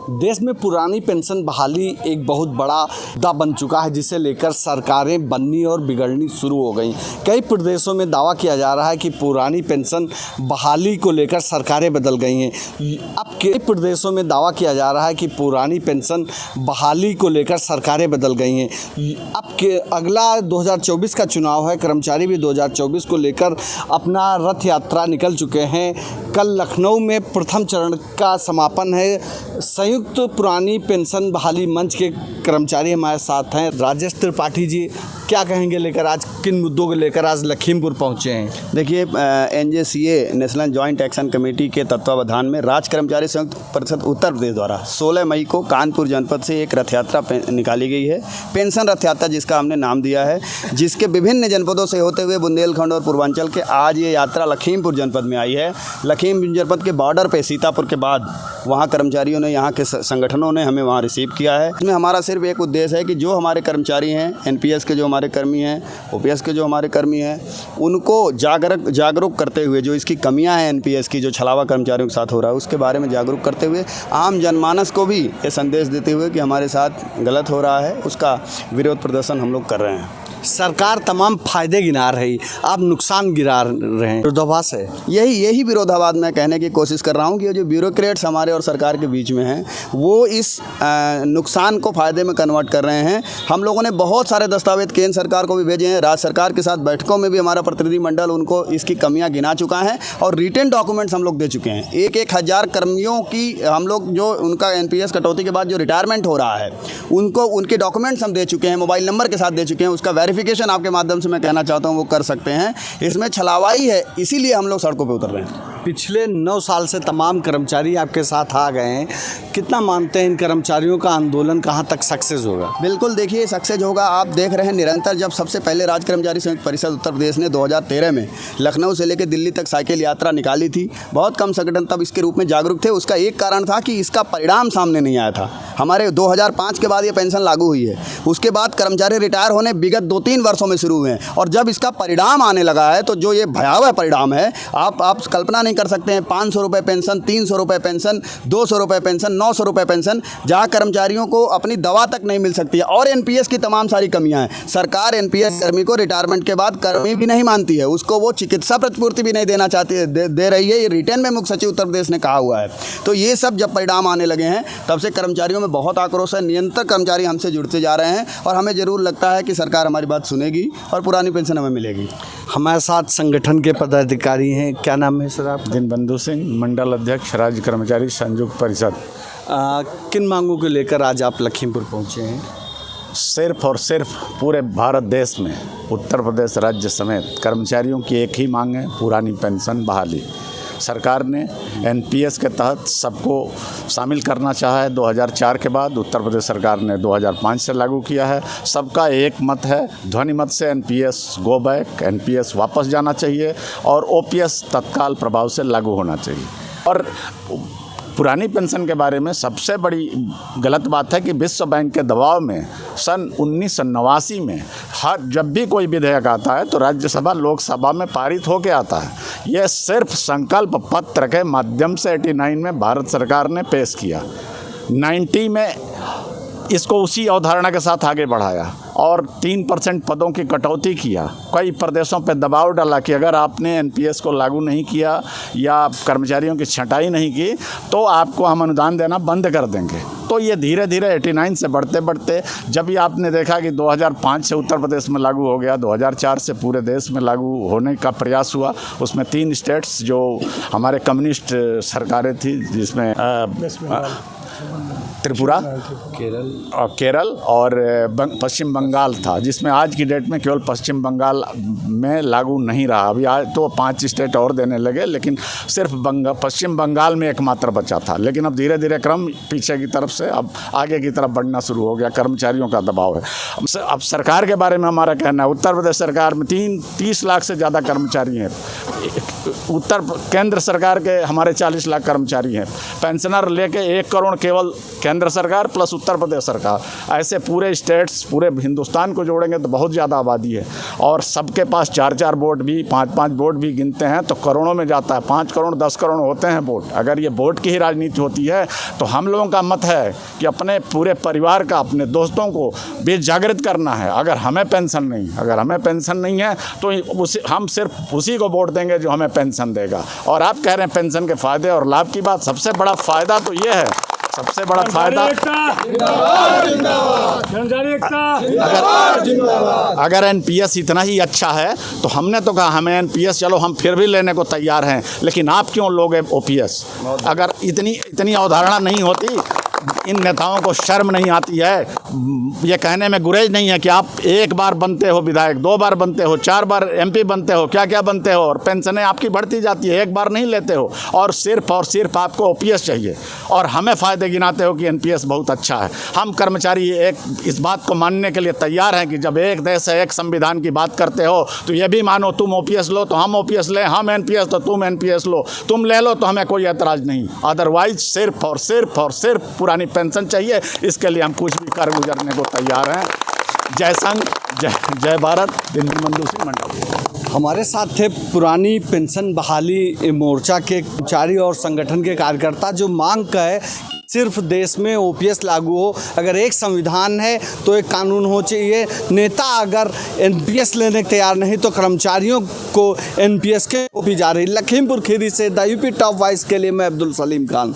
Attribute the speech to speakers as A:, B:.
A: देश में पुरानी पेंशन बहाली एक बहुत बड़ा मुद्दा बन चुका है, जिसे लेकर सरकारें बननी और बिगड़नी शुरू हो गई। कई प्रदेशों में दावा किया जा रहा है कि पुरानी पेंशन बहाली को लेकर सरकारें बदल गई हैं। अब कई प्रदेशों में दावा किया जा रहा है कि पुरानी पेंशन बहाली को लेकर सरकारें बदल गई हैं। अब के अगला 2024 का चुनाव है, कर्मचारी भी 2024 को लेकर अपना रथ यात्रा निकल चुके हैं। कल लखनऊ में प्रथम चरण का समापन है। संयुक्त पुरानी पेंशन बहाली मंच के कर्मचारी हमारे साथ हैं। राजेश त्रिपाठी जी, क्या कहेंगे लेकर आज किन मुद्दों को लेकर आज लखीमपुर पहुंचे हैं?
B: देखिए, NJCA national joint action committee के तत्वावधान में राज्य कर्मचारी संयुक्त परिषद उत्तर प्रदेश द्वारा 16 मई को कानपुर जनपद से एक रथ यात्रा निकाली गई है। पेंशन रथ यात्रा जिसका हमने नाम दिया है, जिसके विभिन्न जनपदों से होते हुए बुंदेलखंड और पूर्वांचल के आज ये यात्रा लखीमपुर जनपद में आई है। लखीमपुर जनपद के बॉर्डर पे सीतापुर के बाद वहाँ कर्मचारियों ने, यहाँ के संगठनों ने हमें वहाँ रिसीव किया है। इसमें हमारा सिर्फ एक उद्देश्य है कि जो हमारे कर्मचारी हैं, NPS के जो हमारे कर्मी हैं, OPS के जो हमारे कर्मी हैं, उनको जागरूक करते हुए जो इसकी कमियां हैं NPS की, जो छलावा कर्मचारियों के साथ हो रहा है, उसके बारे में जागरूक करते हुए आम जनमानस को भी ये संदेश देते हुए कि हमारे साथ गलत हो रहा है, उसका विरोध प्रदर्शन हम लोग कर रहे हैं।
A: सरकार तमाम फायदे गिना रही, आप नुकसान गिना रहे हैं, विरोधाभास है।
B: यही विरोधाभास मैं कहने की कोशिश कर रहा हूँ कि जो ब्यूरोक्रेट्स हमारे और सरकार के बीच में हैं, वो इस नुकसान को फ़ायदे में कन्वर्ट कर रहे हैं। हम लोगों ने बहुत सारे दस्तावेज केंद्र सरकार को भी भेजे हैं। राज्य सरकार के साथ बैठकों में भी हमारा प्रतिनिधिमंडल उनको इसकी कमियाँ गिना चुका है और रिटन डॉक्यूमेंट्स हम लोग दे चुके हैं। एक हज़ार कर्मियों की हम लोग, जो उनका NPS कटौती के बाद जो रिटायरमेंट हो रहा है, उनको उनके डॉक्यूमेंट्स हम दे चुके हैं, मोबाइल नंबर के साथ दे चुके हैं। उसका वेरिफिकेशन आपके माध्यम से मैं कहना चाहता हूं वो कर सकते हैं। इसमें छलावाई है, इसीलिए हम लोग सड़कों पे उतर रहे हैं।
A: पिछले 9 साल से तमाम कर्मचारी आपके साथ आ गए हैं। कितना मानते हैं इन कर्मचारियों का आंदोलन कहां तक सक्सेस होगा?
B: बिल्कुल, देखिए सक्सेस होगा। आप देख रहे हैं निरंतर, जब सबसे पहले राज्य कर्मचारी संयुक्त परिषद उत्तर प्रदेश ने 2013 में लखनऊ से लेकर दिल्ली तक साइकिल यात्रा निकाली थी। बहुत कम संगठन तब इसके रूप में जागरूक थे। उसका एक कारण था कि इसका परिणाम सामने नहीं आया था। हमारे 2005 के बाद ये पेंशन लागू हुई है। उसके बाद कर्मचारी रिटायर होने विगत 2-3 वर्षों में शुरू हुए हैं, और जब इसका परिणाम आने लगा है तो जो ये भयावह परिणाम है, आप कल्पना नहीं कर सकते हैं। 500 रुपये पेंशन, 300 रुपये पेंशन, 200 रुपये पेंशन, 900 रुपये पेंशन, जहाँ कर्मचारियों को अपनी दवा तक नहीं मिल सकती है। और NPS की तमाम सारी कमियां हैं। सरकार NPS कर्मी को रिटायरमेंट के बाद कर्मी भी नहीं मानती है, उसको वो चिकित्सा प्रतिपूर्ति भी नहीं देना चाहती है, दे रही है। ये रिटर्न में मुख्य सचिव उत्तर प्रदेश ने कहा हुआ है। तो ये सब जब परिणाम आने लगे हैं, तब से कर्मचारियों में बहुत आक्रोश है। निरंतर कर्मचारी हमसे जुड़ते जा रहे हैं और हमें ज़रूर लगता है कि सरकार हमारी बात सुनेगी और पुरानी पेंशन हमें मिलेगी।
A: हमारे साथ संगठन के पदाधिकारी हैं। क्या नाम है सर आप?
C: दीनबंधु सिंह, मंडल अध्यक्ष राज्य कर्मचारी संयुक्त परिषद।
A: किन मांगों को लेकर आज आप लखीमपुर पहुंचे हैं?
C: सिर्फ और सिर्फ पूरे भारत देश में उत्तर प्रदेश राज्य समेत कर्मचारियों की एक ही मांग है, पुरानी पेंशन बहाली। सरकार ने NPS के तहत सबको शामिल करना चाहा है 2004 के बाद। उत्तर प्रदेश सरकार ने 2005 से लागू किया है। सबका एक मत है, ध्वनि मत से NPS गो बैक, NPS वापस जाना चाहिए और OPS तत्काल प्रभाव से लागू होना चाहिए। और पुरानी पेंशन के बारे में सबसे बड़ी गलत बात है कि विश्व बैंक के दबाव में सन 1989 में जब भी कोई विधेयक आता है तो राज्यसभा लोकसभा में पारित होकर आता है। यह सिर्फ संकल्प पत्र के माध्यम से 89 में भारत सरकार ने पेश किया। 90 में इसको उसी अवधारणा के साथ आगे बढ़ाया और 3% पदों की कटौती किया। कई प्रदेशों पर दबाव डाला कि अगर आपने NPS को लागू नहीं किया या कर्मचारियों की छँटाई नहीं की तो आपको हम अनुदान देना बंद कर देंगे। तो ये धीरे धीरे 89 से बढ़ते बढ़ते जब ये आपने देखा कि 2005 से उत्तर प्रदेश में लागू हो गया, 2004 से पूरे देश में लागू होने का प्रयास हुआ। उसमें 3 स्टेट्स जो हमारे कम्युनिस्ट सरकारें थी, जिसमें त्रिपुरा, केरल और पश्चिम बंगाल था, जिसमें आज की डेट में केवल पश्चिम बंगाल में लागू नहीं रहा। अभी आज तो 5 स्टेट और देने लगे, लेकिन सिर्फ पश्चिम बंगाल में एकमात्र बचा था। लेकिन अब धीरे धीरे क्रम पीछे की तरफ से अब आगे की तरफ बढ़ना शुरू हो गया। कर्मचारियों का दबाव है। अब सरकार के बारे में हमारा कहना है, उत्तर प्रदेश सरकार में 30 लाख से ज़्यादा कर्मचारी हैं। उत्तर केंद्र सरकार के हमारे 40 लाख कर्मचारी हैं, पेंशनर लेके 1 करोड़ केवल केंद्र सरकार प्लस उत्तर प्रदेश सरकार, ऐसे पूरे स्टेट्स पूरे हिंदुस्तान को जोड़ेंगे तो बहुत ज़्यादा आबादी है। और सबके पास 4-4 वोट भी 5-5 वोट भी गिनते हैं तो करोड़ों में जाता है, 5 करोड़ 10 करोड़ होते हैं वोट। अगर ये वोट की ही राजनीति होती है तो हम लोगों का मत है कि अपने पूरे परिवार का, अपने दोस्तों को भी जागृत करना है। अगर हमें पेंशन नहीं है तो हम सिर्फ उसी को वोट देंगे जो हमें पेंशन देगा। और आप कह रहे हैं पेंशन के फ़ायदे और लाभ की बात, सबसे बड़ा फ़ायदा तो ये है, सबसे बड़ा फायदा अगर एनपीएस इतना ही अच्छा है तो हमने तो कहा हमें एनपीएस, चलो हम फिर भी लेने को तैयार हैं, लेकिन आप क्यों लोगे ओपीएस? अगर इतनी अवधारणा नहीं होती, इन नेताओं को शर्म नहीं आती है, ये कहने में गुरेज नहीं है कि आप 1 बार बनते हो विधायक, 2 बार बनते हो, 4 बार एमपी बनते हो, क्या क्या बनते हो, और पेंशनें आपकी बढ़ती जाती है, 1 बार नहीं लेते हो, और सिर्फ आपको ओपीएस चाहिए और हमें फ़ायदे गिनाते हो कि एनपीएस बहुत अच्छा है। हम कर्मचारी इस बात को मानने के लिए तैयार हैं कि जब एक देश है, एक संविधान की बात करते हो तो ये भी मानो तुम ओपीएस लो तो हम ओपीएस लें, हम एनपीएस तो तुम एनपीएस लो, तुम ले लो तो हमें कोई ऐतराज़ नहीं। अदरवाइज सिर्फ और सिर्फ पुरानी पेंशन चाहिए, इसके लिए हम कुछ भी कर गुजरने को तैयार हैं। जय संघ, जय भारत। दिल्ली मंदू सिंह मंडल।
A: हमारे साथ थे पुरानी पेंशन बहाली मोर्चा के कर्मचारी और संगठन के कार्यकर्ता, जो मांग का है सिर्फ देश में ओपीएस लागू हो। अगर एक संविधान है तो एक कानून हो चाहिए। नेता अगर एनपीएस लेने के तैयार नहीं तो कर्मचारियों को एनपीएस के ओपी जा रही। लखीमपुर खीरी से द यूपी टॉप वॉइस के लिए मैं अब्दुल सलीम खान।